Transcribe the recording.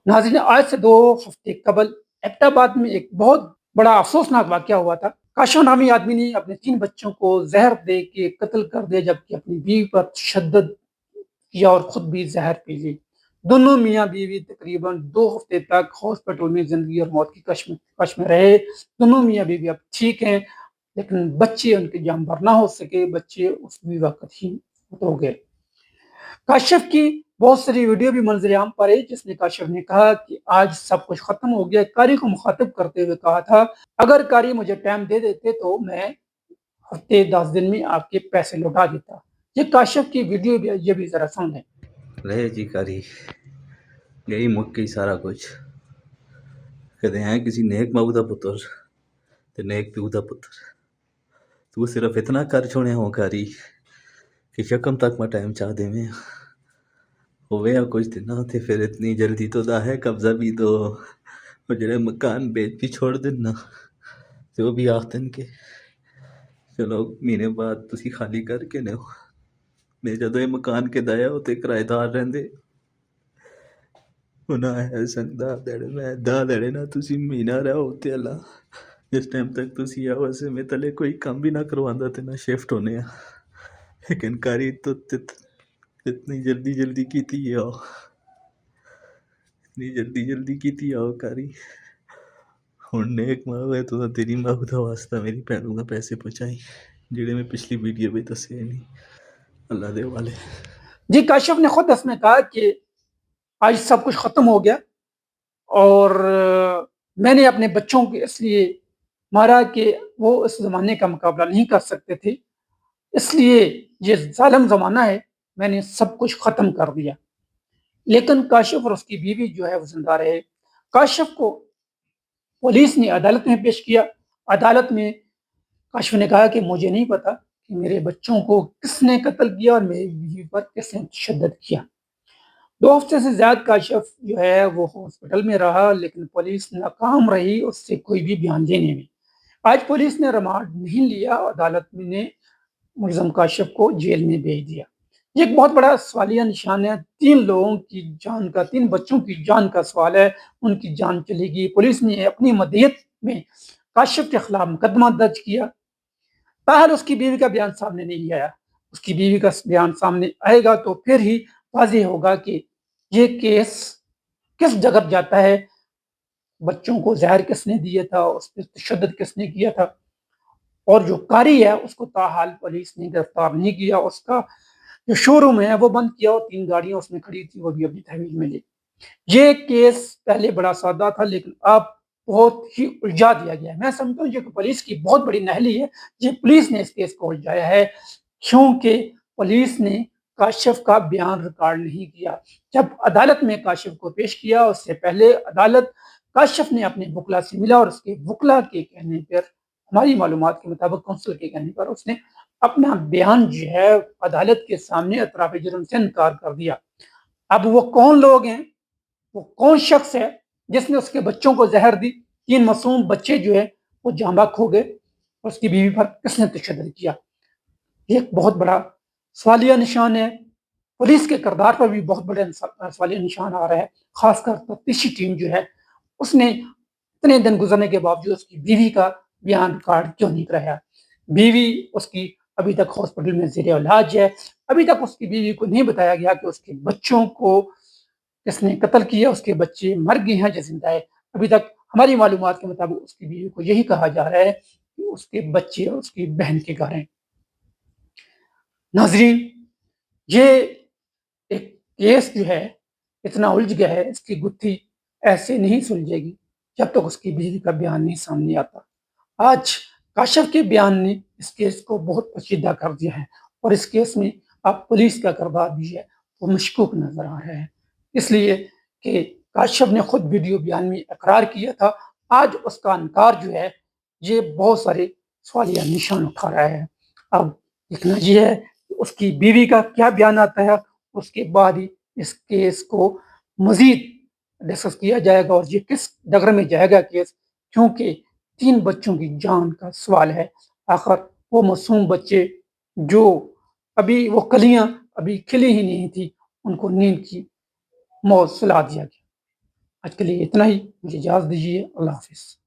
नाज़रीन, आज से 2 हफ्ते कबल एबटाबाद में एक बहुत बड़ा अफ़सोसनाक वाक़या हुआ था। काशा नामी आदमी ने अपने 3 बच्चों को ज़हर दे के कत्ल कर दिया, जबकि अपनी बीवी पर तशद्दुद किया और खुद भी ज़हर पी ली। दोनों मियाँ-बीवी तकरीबन 2 हफ्ते तक हॉस्पिटल में ज़िंदगी और मौत की कश में रहे। दोनों मियाँ-बीवी अब ठीक हैं, लेकिन बच्चे उनके जानबर ना हो सके, बच्चे उस भी वक़्त ही फौत हो गए। काशिफ की बहुत सारी वीडियो भी मंजर आम पर है, जिसमें काशिफ ने कहा कि आज सब कुछ खत्म हो गया। कारी को मुखातिब करते हुए कहा था, अगर कारी मुझे टाइम दे देते तो मैं हफ्ते 10 दिन में आपके पैसे लौटा देता। ये काशिफ की वीडियो भी, ये भी जरा सुन लें। रहे जी कारी यही मुक गई सारा कुछ। कहते हैं किसी नेक माऊ दा पुत्र ते नेक प्यू दा पुत्र, तू सिर्फ इतना कर छोड़े हो कारी कि शकम तक मैं टाइम चाह देवे होवे या कुछ दिन ते फिर इतनी जल्दी तो दा है कब्जा भी दो और जेड़े मकान बेच भी छोड़ देना ते वो भी आखदन के चलो महीने बाद तुसी खाली करके लो। मैं जदों ये मकान के दाया उत्ते किराएदार रहिंदे उन्हां है संगदा देड़े मैं दा देड़े ना तुसी महीना रहो उत्ते अला जिस टाइम तक तुसी आओ ऐसे में तले कोई काम भी ना करवांदा ते ना शिफ्ट होने आ। लेकिन कारी तो इतनी जल्दी जल्दी की थी आओ, इतनी जल्दी जल्दी की थी आओ कारी। हुण नेक मां है तो तेरी मां दा वास्ता मेरी भैनों का पैसे पहुंचाई जेड़े मैं पिछली वीडियो में दसे नहीं अल्लाह दे वाले। जी, काशिफ ने खुद इसमें कहा कि आज सब कुछ खत्म हो गया और मैंने अपने बच्चों को इसलिए मारा कि वो इस जमाने का मुकाबला नहीं कर सकते थे, इसलिए ये जालिम जमाना है, मैंने सब कुछ खत्म कर दिया। लेकिन काशिफ और उसकी बीवी जो है वो जिंदा रहे। काशिफ को पुलिस ने अदालत में पेश किया। अदालत में काशिफ ने कहा कि मुझे नहीं पता कि मेरे बच्चों को किसने कत्ल किया और मेरी बीवी पर किसने तशद्दुद किया। 2 हफ्ते से ज़्यादा काशिफ जो है वो हॉस्पिटल में रहा, लेकिन पुलिस नाकाम रही उससे कोई भी बयान लेने में। आज पुलिस ने रिमांड नहीं लिया, अदालत ने मुलज़म काशिफ को जेल में भेज दिया। ये एक बहुत बड़ा सवालिया निशान है। 3 लोगों की जान का, 3 बच्चों की जान का सवाल है, उनकी जान चलेगी। पुलिस ने अपनी मदीयत में काशिफ के खिलाफ मुकदमा दर्ज किया। ताहल उसकी बीवी का बयान सामने नहीं आया। उसकी बीवी का बयान सामने आएगा तो फिर ही वाज़ेह होगा कि ये केस किस जगह जाता है, बच्चों को ज़हर किसने दिया था, उस पे तशद्दुद किसने किया था। और जो कारी है उसको ताहाल पुलिस ने गिरफ्तार नहीं किया। उसका जो शोरूम है वो बंद किया और 3 गाड़ियां उसमें खड़ी थी, वो भी अभी तहवील में ली। ये केस पहले बड़ा सादा था, लेकिन अब बहुत ही उलझा दिया गया है। मैं समझता हूँ ये पुलिस की बहुत बड़ी नहली है। ये पुलिस ने इस केस को उलझाया है, क्योंकि पुलिस ने काशिफ का बयान रिकॉर्ड नहीं किया। जब अदालत में काशिफ को पेश किया, उससे पहले अदालत काशिफ ने अपने वकला से मिला और उसके वकला के कहने पर, हमारी मालूमात के मुताबिक कौंसल के कहने पर, उसने अपना बयान जो है अदालत के सामने अतराफ जुर्म से इनकार कर दिया। अब वो कौन लोग हैं, वो कौन शख्स है जिसने उसके बच्चों को जहर दी, 3 मासूम बच्चे जो है वो जाँ बहक हो गए, और उसकी बीवी पर किसने तशद्दुद किया। एक बहुत बड़ा सवालिया निशान है। पुलिस के किरदार पर भी बहुत बड़े सवालिया निशान आ रहा है। खासकर तफ्तीशी टीम जो है उसने इतने दिन गुजरने के बावजूद उसकी बीवी का बयान रिकॉर्ड क्यों नहीं कराया। बीवी उसकी अभी तक हॉस्पिटल में ज़ेर इलाज है। अभी तक उसकी बीवी को नहीं बताया गया कि उसके बच्चों को किसने कत्ल किया, उसके बच्चे मर गए हैं या जिंदा है। अभी तक हमारी मालूमात के मुताबिक उसकी बीवी को यही कहा जा रहा है कि उसके बच्चे उसकी बहन के घर हैं। नाज़रीन, ये एक केस जो है इतना उलझ गया है, इसकी गुत्थी ऐसे नहीं सुलझेगी जब तक उसकी बीवी का बयान नहीं सामने आता। आज काशिफ के बयान ने इस केस को बहुत पेचीदा कर दिया है, और इस केस में अब पुलिस का किरदार भी है वो मशकूक नजर आ रहा है, इसलिए कि काशिफ ने खुद वीडियो बयान में इकरार किया था। आज उसका इनकार जो है ये बहुत सारे सवालिया निशान उठा रहा है। अब देखना ये है कि उसकी बीवी का क्या बयान आता है, उसके बाद ही इस केस को मजीद डिस्कस किया जाएगा और ये किस डगर में जाएगा केस, क्योंकि 3 बच्चों की जान का सवाल है। आखिर वो मासूम बच्चे जो अभी वो कलियां अभी खिली ही नहीं थी, उनको नींद की मौत सुला दिया गया। آج کے لیے اتنا ہی، مجھے اجازت دیجیے، اللہ حافظ۔